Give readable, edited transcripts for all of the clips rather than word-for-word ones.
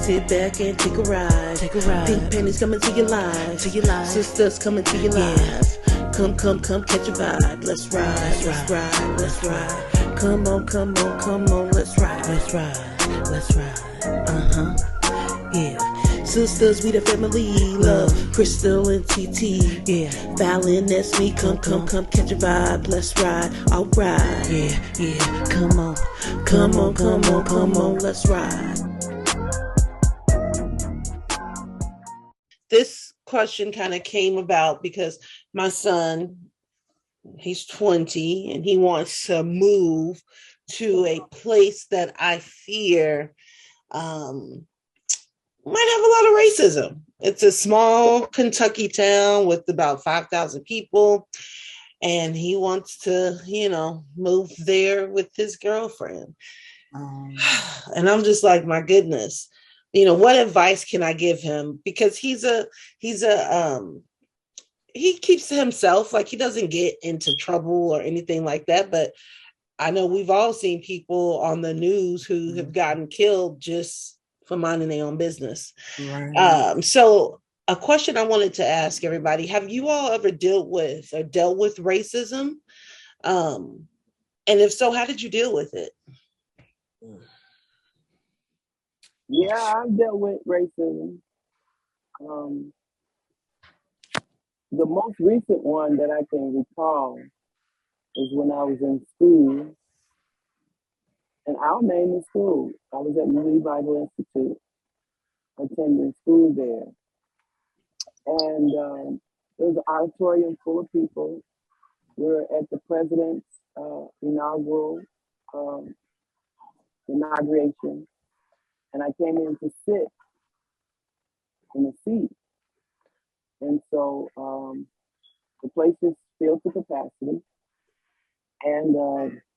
Sit back and take a ride. Take a ride. Pink panties coming to your life. To your life. Sisters coming to your life. Come, catch a vibe. Let's ride. Let's ride. Let's ride. Come on. Let's ride. Let's ride. Let's ride. Yeah. Sisters, we the family. Love, Crystal and TT. Yeah. Fallon, that's me. Come, catch a vibe. Let's ride. Alright. Yeah. Come on. Let's ride. This question kind of came about because my son, he's 20 and he wants to move to a place that I fear might have a lot of racism. It's a small Kentucky town with about 5,000 people. And he wants to, move there with his girlfriend. And I'm just like, my goodness, what advice can I give him? Because he keeps to himself, like he doesn't get into trouble or anything like that. But I know we've all seen people on the news who have gotten killed just for minding their own business. Right. So a question I wanted to ask everybody, have you all ever dealt with racism? And if so, how did you deal with it? Yeah, I've dealt with racism. The most recent one that I can recall is when I was in school, and I'll name the school. I was at Lee Bible Institute, attending school there. And there was an auditorium full of people. We were at the president's inaugural inauguration. And I came in to sit in a seat. And so the place is filled to capacity. And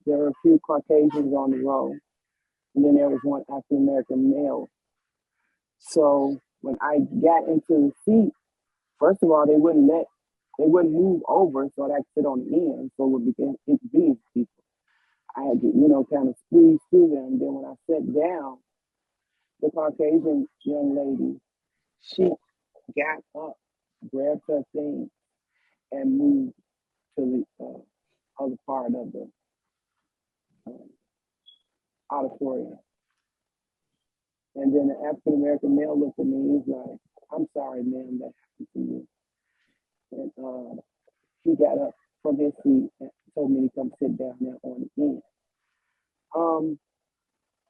there were a few Caucasians on the row. And then there was one African-American male. So when I got into the seat, first of all, they wouldn't move over so that I could sit on the end. So it would begin to be people. I had to, kind of squeeze through them. Then when I sat down, the Caucasian young lady, she got up, grabbed her thing, and moved to the other part of the auditorium. And then the African-American male looked at me and was like, "I'm sorry, ma'am, that happened to you." And he got up from his seat and told me to come sit down there on the end.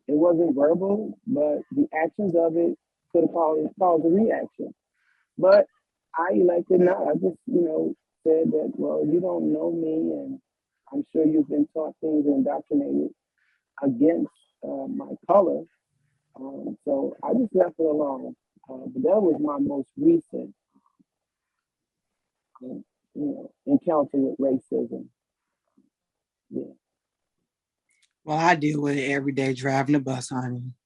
It wasn't verbal, but the actions of it could have caused a reaction. But I elected not. I just, said that, well, you don't know me, and I'm sure you've been taught things and indoctrinated against my color. So I just left it alone. But that was my most recent, encounter with racism. Yeah. Well, I deal with it every day driving the bus, honey.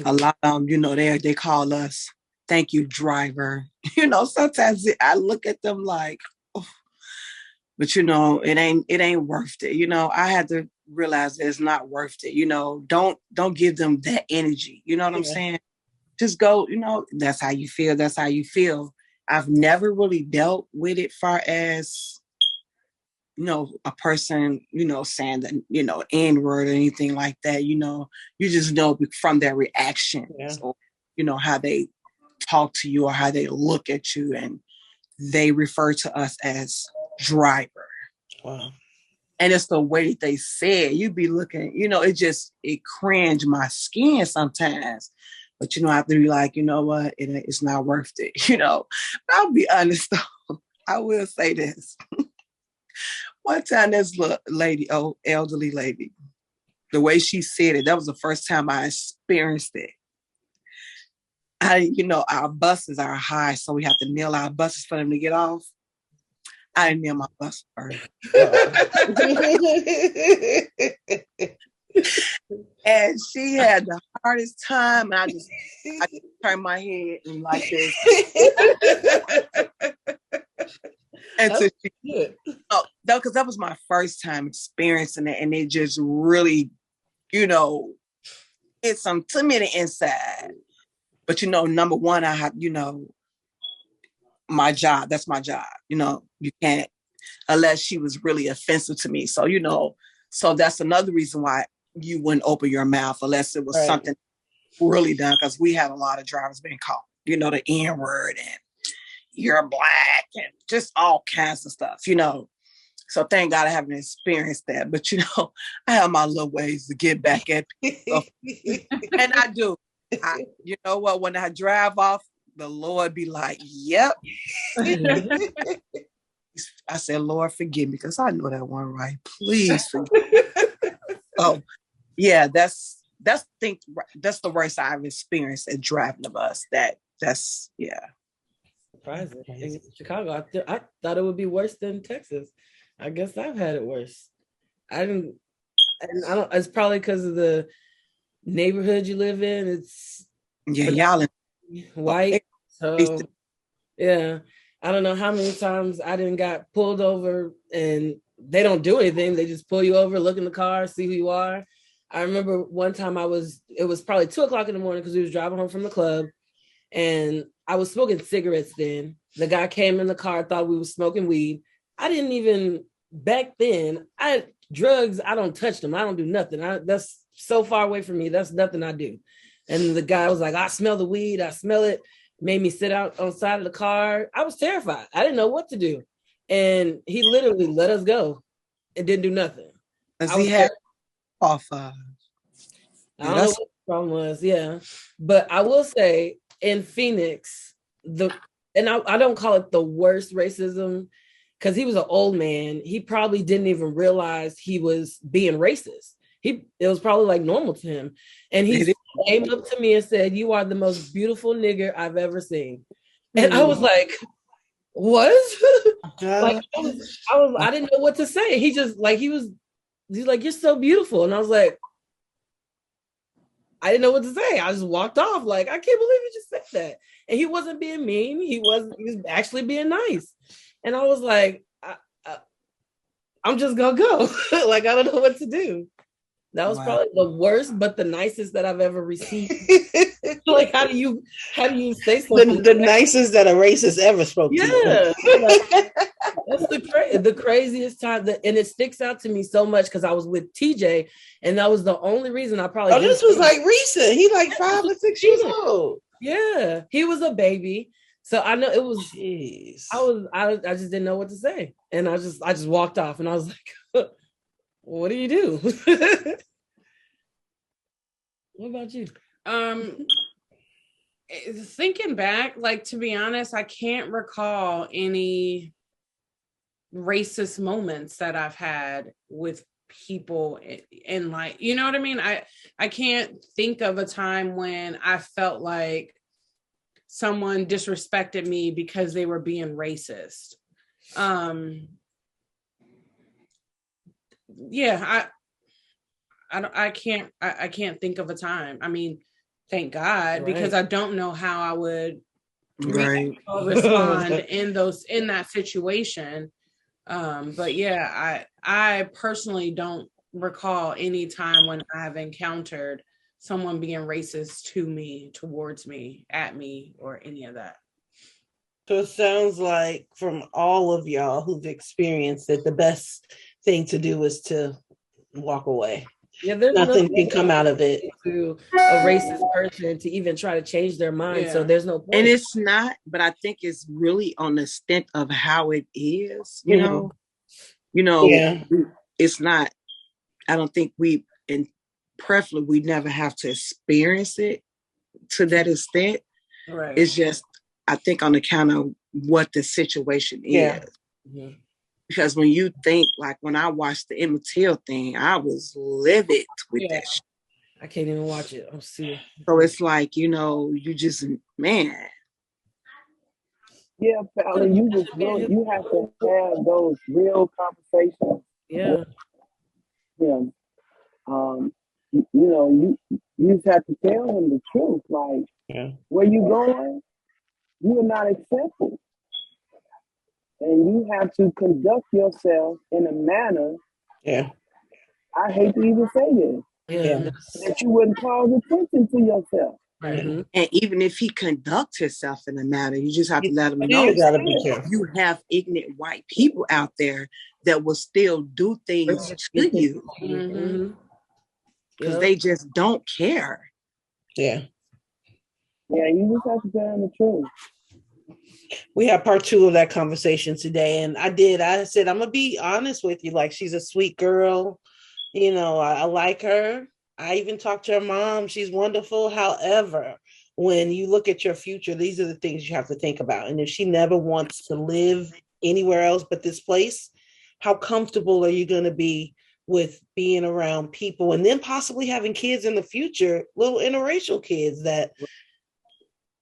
A lot of them, they call us, "Thank you, driver." Sometimes I look at them like, oh. But it ain't worth it. I had to realize that it's not worth it. Don't give them that energy. You know what I'm saying? Just go, that's how you feel. That's how you feel. I've never really dealt with it far as, a person, saying the N-word or anything like that. You just know from their reactions or, how they talk to you or how they look at you, and they refer to us as driver. Wow. And it's the way that they say it. You be looking, it cringe my skin sometimes. But, I have to be like, you know what? It's not worth it, I'll be honest, though. I will say this. One time, this lady, elderly lady, the way she said it, that was the first time I experienced it. Our buses are high, so we have to kneel our buses for them to get off. I didn't kneel my bus first. And she had the hardest time. And I just turned my head and like this. And so because that was my first time experiencing it, and it just really, It's some to me the inside. But number one, I have, my job. That's my job. You can't, unless she was really offensive to me. So, so that's another reason why you wouldn't open your mouth unless it was something really done. Because we had a lot of drivers being caught, the N-word and you're black and just all kinds of stuff, So thank God I haven't experienced that. But, I have my little ways to get back at people. And I do. You know what? When I drive off, the Lord be like, yep. I said, Lord, forgive me, because I know that one right. Please forgive me. Oh, yeah, that's the worst I've experienced at driving the bus. That's surprising. In Chicago, I thought it would be worse than Texas. I guess I've had it worse. I don't. It's probably because of the neighborhood you live in. It's y'all white. So yeah, I don't know how many times I didn't got pulled over and they don't do anything. They just pull you over, look in the car, see who you are. I remember one time it was probably 2:00 in the morning because we was driving home from the club, and I was smoking cigarettes then. The guy came in the car, thought we were smoking weed. I didn't even, back then, drugs, I don't touch them. I don't do nothing. That's so far away from me. That's nothing I do. And the guy was like, I smell the weed. I smell it. Made me sit out on the side of the car. I was terrified. I didn't know what to do. And he literally let us go and didn't do nothing. He had off. I don't know what the problem was. Yeah. But I will say in Phoenix, I don't call it the worst racism, because he was an old man. He probably didn't even realize he was being racist. It was probably like normal to him. And he came up to me and said, "You are the most beautiful nigger I've ever seen." And I was like, what? Like, I didn't know what to say. He just like, he's like, "You're so beautiful." And I was like, I didn't know what to say. I just walked off. Like, I can't believe you just said that. And he wasn't being mean. He was actually being nice. And I was like, I'm just gonna go. Like, I don't know what to do. That was probably the worst, but the nicest that I've ever received. Like, how do you say something? The nicest that a racist ever spoke to. Yeah. That's the craziest time, and it sticks out to me so much because I was with TJ, and that was the only reason I probably. Oh, this was like recent. He like 5 or 6 years old. Yeah, he was a baby, so I know it was. Jeez. I just didn't know what to say, and I just walked off, and I was like, "What do you do?" What about you? Thinking back, like, to be honest, I can't recall any racist moments that I've had with people in life. You know what I mean? I can't think of a time when I felt like someone disrespected me because they were being racist. Yeah, I can't think of a time. I mean, thank God, because I don't know how I would respond in that situation. But yeah, I personally don't recall any time when I've encountered someone being racist to me, towards me, at me, or any of that. So it sounds like from all of y'all who've experienced it, the best thing to do is to walk away. Yeah, there's nothing can come out of it to a racist person to even try to change their mind. Yeah. So there's no point. And it's not, but I think it's really on the extent of how it is, you know. Yeah. It's not, I don't think preferably we never have to experience it to that extent. Right. It's just, I think, on account of what the situation is. Mm-hmm. Because when you think, like, when I watched the Emmett Till thing, I was livid with that shit. I can't even watch it. I'm serious. So it's like, you just, man. Yeah, Fallon, you have to have those real conversations. Yeah. Yeah. You just have to tell him the truth. Like, where you going, you are not accepted. And you have to conduct yourself in a manner. Yeah. I hate to even say this, Yeah. that you wouldn't cause attention to yourself. Right. And even if he conducts himself in a manner, you just have to let him know You gotta be careful. you have ignorant white people out there that will still do things to you Mm-hmm. because they just don't care. Yeah. Yeah, you just have to tell them the truth. We have part 2 of that conversation today. And I said, I'm gonna be honest with you. Like, she's a sweet girl. You know, I like her. I even talked to her mom. She's wonderful. However, when you look at your future, these are the things you have to think about. And if she never wants to live anywhere else but this place, how comfortable are you going to be with being around people and then possibly having kids in the future, little interracial kids? That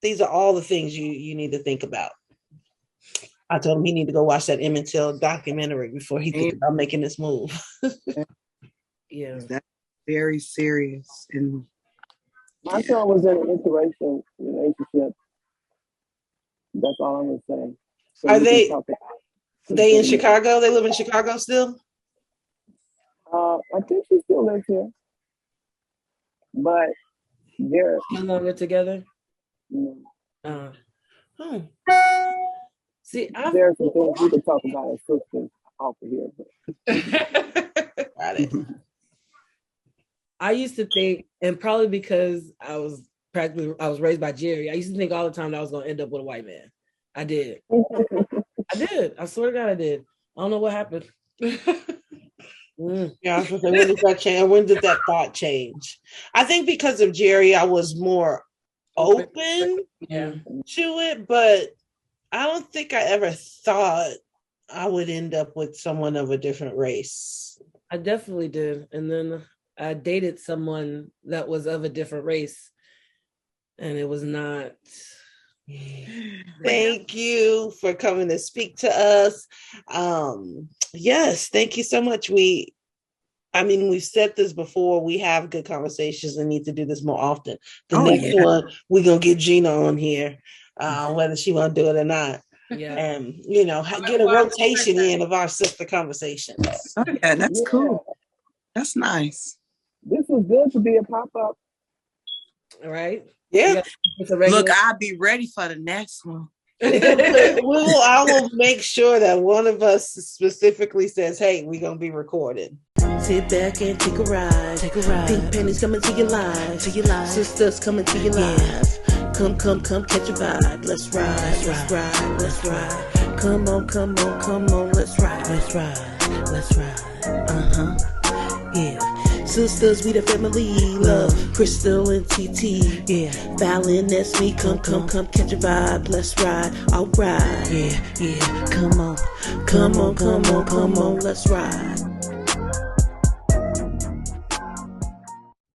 these are all the things you need to think about. I told him he need to go watch that Emmett Till documentary before he thinks about making this move. Yeah. That's very serious. And My son was in an interracial relationship. That's all I'm gonna say. So Are we can talk about they in Chicago? They live in Chicago still? I think she still lives here, but they're No longer together. you know, See, there are some things we could talk about as sisters off of here. But Got it. I used to think, and probably because I was raised by Jerry, I used to think all the time that I was going to end up with a white man. I did. I did. I swear to God, I did. I don't know what happened. Yeah, when did that change? When did that thought change? I think because of Jerry, I was more open to it, but I don't think I ever thought I would end up with someone of a different race. I definitely did. And then I dated someone that was of a different race, and it was not. Thank you for coming to speak to us. Yes, thank you so much. We've said this before. We have good conversations and need to do this more often. The next one, we're going to get Gina on here, whether she want to do it or not. Yeah. And, get a rotation in of our sister conversations. Oh, yeah, that's cool. That's nice. This was good to be a pop-up. All right. Yeah. Look, I'll be ready for the next one. I will make sure that one of us specifically says, hey, we're going to be recorded. Sit back and take a ride. Pink pennies coming to your life. Sisters coming to your life. Come, catch a vibe. Let's ride. Come on, let's ride. Yeah. Sisters, we the family. Love, Crystal and TT. Yeah. Fallon, that's me. Come, catch a vibe. Let's ride. All right. Yeah. Come on, let's ride.